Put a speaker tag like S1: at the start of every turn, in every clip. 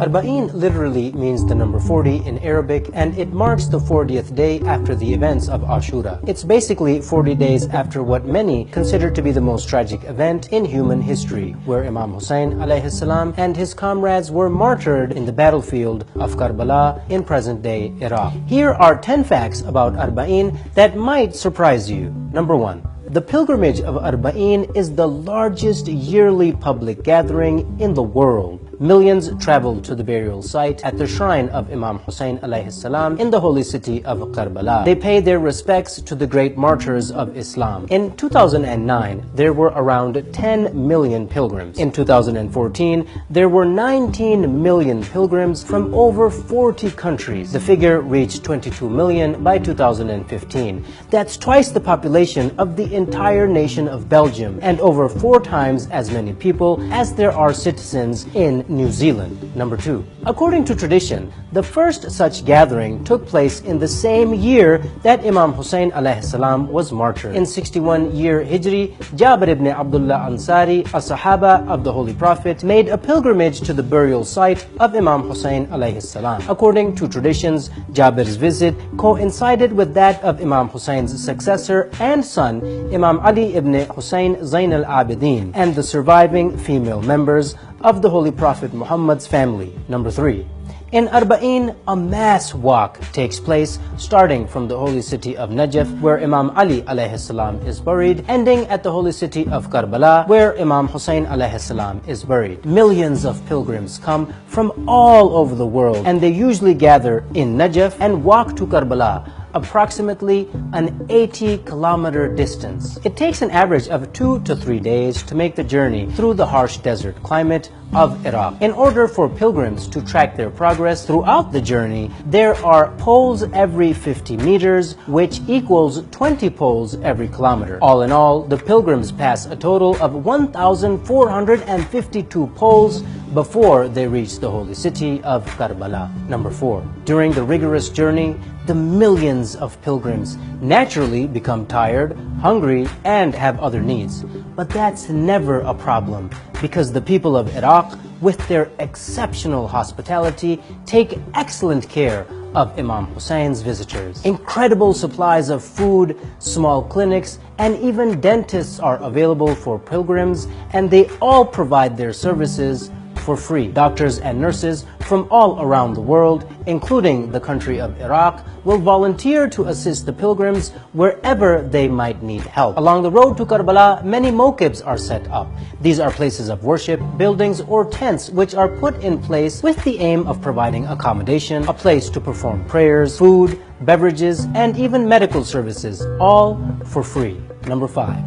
S1: Arba'in literally means the number 40 in Arabic, and it marks the 40th day after the events of Ashura. It's basically 40 days after what many consider to be the most tragic event in human history, where Imam Hussein alayhi salam and his comrades were martyred in the battlefield of Karbala in present-day Iraq. Here are 10 facts about Arba'in that might surprise you. Number 1. The pilgrimage of Arba'in is the largest yearly public gathering in the world. Millions travel to the burial site at the shrine of Imam Hussein alayhi salam in the holy city of Karbala. They pay their respects to the great martyrs of Islam. In 2009, there were around 10 million pilgrims. In 2014, there were 19 million pilgrims from over 40 countries. The figure reached 22 million by 2015. That's twice the population of the entire nation of Belgium, and over 4 times as many people as there are citizens in New Zealand. Number 2. According to tradition, the first such gathering took place in the same year that Imam Hussein alayhi salam was martyred. In 61 year Hijri, Jabir ibn Abdullah Ansari, a Sahaba of the Holy Prophet, made a pilgrimage to the burial site of Imam Hussein alayhi salam. According to traditions, Jabir's visit coincided with that of Imam Hussein's successor and son, Imam Ali ibn Hussein Zain al-Abidin, and the surviving female members of the Holy Prophet Muhammad's family. Number 3. In Arba'in, a mass walk takes place starting from the holy city of Najaf, where Imam Ali alayhi salam is buried, ending at the holy city of Karbala, where Imam Hussein alayhi salam is buried. Millions of pilgrims come from all over the world, and they usually gather in Najaf and walk to Karbala, approximately an 80-kilometer distance. It takes an average of 2 to 3 days to make the journey through the harsh desert climate of Iraq. In order for pilgrims to track their progress throughout the journey, there are poles every 50 meters, which equals 20 poles every kilometer. All in all, the pilgrims pass a total of 1,452 poles before they reach the holy city of Karbala. Number 4. During the rigorous journey, the millions of pilgrims naturally become tired, hungry, and have other needs. But that's never a problem, because the people of Iraq, with their exceptional hospitality, take excellent care of Imam Hussein's visitors. Incredible supplies of food, small clinics, and even dentists are available for pilgrims, and they all provide their services for free. Doctors and nurses from all around the world, including the country of Iraq, will volunteer to assist the pilgrims wherever they might need help. Along the road to Karbala, many mokibs are set up. These are places of worship, buildings, or tents which are put in place with the aim of providing accommodation, a place to perform prayers, food, beverages, and even medical services, all for free. Number 5.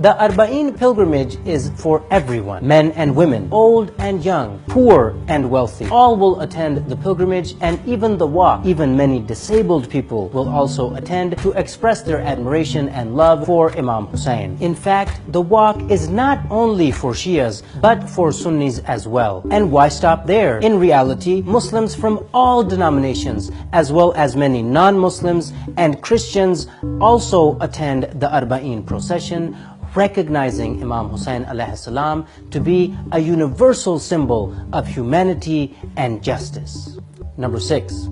S1: The Arba'in pilgrimage is for everyone, men and women, old and young, poor and wealthy. All will attend the pilgrimage and even the walk. Even many disabled people will also attend to express their admiration and love for Imam Hussein. In fact, the walk is not only for Shias, but for Sunnis as well. And why stop there? In reality, Muslims from all denominations, as well as many non-Muslims and Christians, also attend the Arba'in procession, recognizing Imam Hussein alayhi salam to be a universal symbol of humanity and justice. Number 6.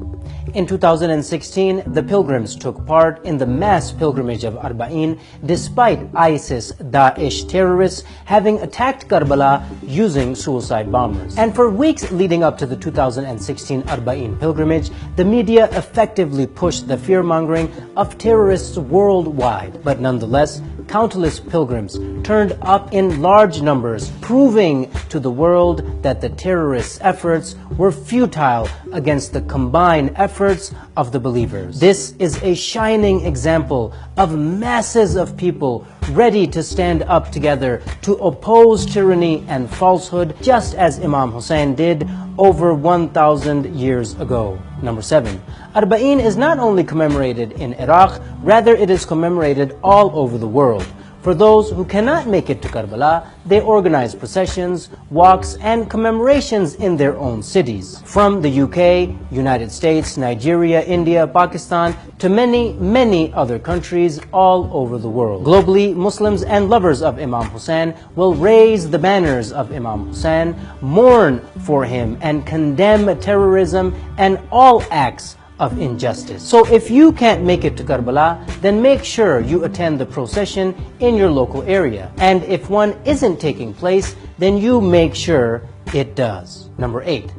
S1: In 2016, the pilgrims took part in the mass pilgrimage of Arba'in despite ISIS Daesh terrorists having attacked Karbala using suicide bombers. And for weeks leading up to the 2016 Arba'in pilgrimage, the media effectively pushed the fear-mongering of terrorists worldwide. But nonetheless, countless pilgrims turned up in large numbers, proving to the world that the terrorists' efforts were futile against the combined efforts of the believers. This is a shining example of masses of people ready to stand up together to oppose tyranny and falsehood, just as Imam Hussein did over 1,000 years ago. Number 7. Arba'in is not only commemorated in Iraq, rather it is commemorated all over the world. For those who cannot make it to Karbala, they organize processions, walks, and commemorations in their own cities. From the UK, United States, Nigeria, India, Pakistan, to many other countries all over the world. Globally, Muslims and lovers of Imam Hussein will raise the banners of Imam Hussein, mourn for him, and condemn terrorism and all acts of injustice. So if you can't make it to Karbala, then make sure you attend the procession in your local area. And if one isn't taking place, then you make sure it does. Number 8.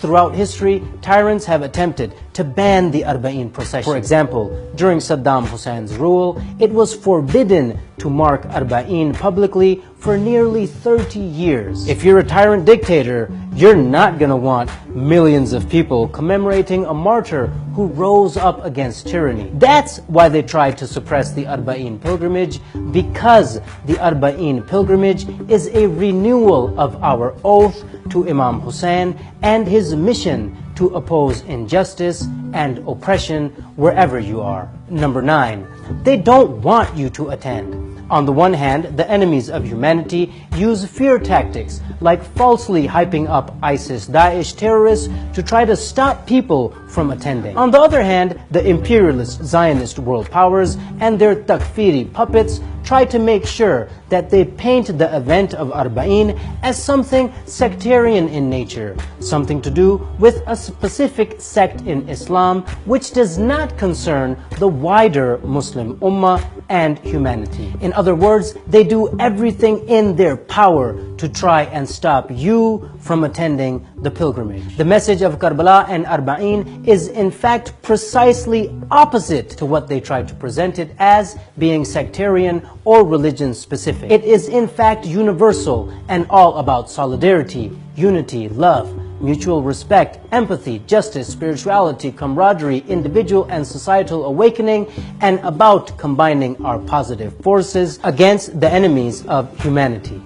S1: Throughout history, tyrants have attempted to ban the Arba'in procession. For example, during Saddam Hussein's rule, it was forbidden to mark Arba'in publicly for nearly 30 years. If you're a tyrant dictator, you're not gonna want millions of people commemorating a martyr who rose up against tyranny. That's why they tried to suppress the Arba'in pilgrimage, because the Arba'in pilgrimage is a renewal of our oath to Imam Hussein and his mission to oppose injustice and oppression wherever you are. Number 9, they don't want you to attend. On the one hand, the enemies of humanity use fear tactics like falsely hyping up ISIS-Daesh terrorists to try to stop people from attending. On the other hand, the imperialist Zionist world powers and their takfiri puppets try to make sure that they paint the event of Arba'in as something sectarian in nature, something to do with a specific sect in Islam which does not concern the wider Muslim Ummah and humanity. In other words, they do everything in their power to try and stop you from attending the pilgrimage. The message of Karbala and Arba'in is in fact precisely opposite to what they try to present it as being sectarian or religion specific. It is in fact universal and all about solidarity, unity, love, mutual respect, empathy, justice, spirituality, camaraderie, individual and societal awakening, and about combining our positive forces against the enemies of humanity.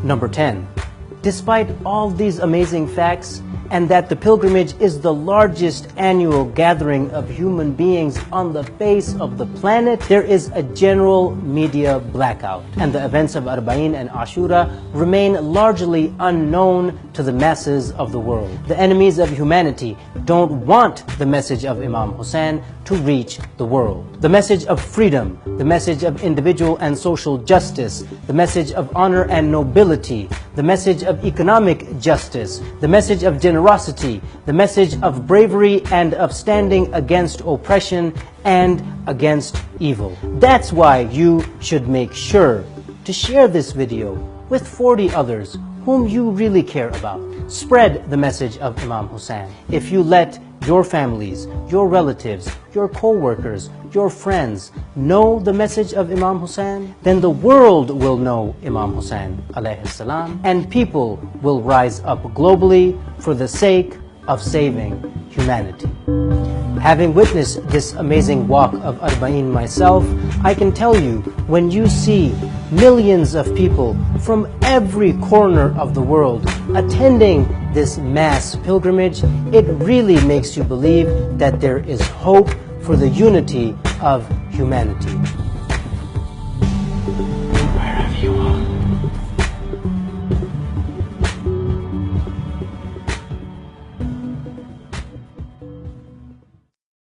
S1: Number 10. Despite all these amazing facts, and that the pilgrimage is the largest annual gathering of human beings on the face of the planet, there is a general media blackout, and the events of Arba'in and Ashura remain largely unknown to the masses of the world. The enemies of humanity don't want the message of Imam Hussein to reach the world. The message of freedom, the message of individual and social justice, the message of honor and nobility, the message of economic justice, the message of generosity, the message of bravery and of standing against oppression and against evil. That's why you should make sure to share this video with 40 others whom you really care about. Spread the message of Imam Hussein. If you let your families, your relatives, your co-workers, your friends know the message of Imam Hussein, then the world will know Imam Hussein alayhi salam, and people will rise up globally for the sake of saving humanity. Having witnessed this amazing walk of Arba'in myself, I can tell you, when you see millions of people from every corner of the world attending this mass pilgrimage, it really makes you believe that there is hope for the unity of humanity.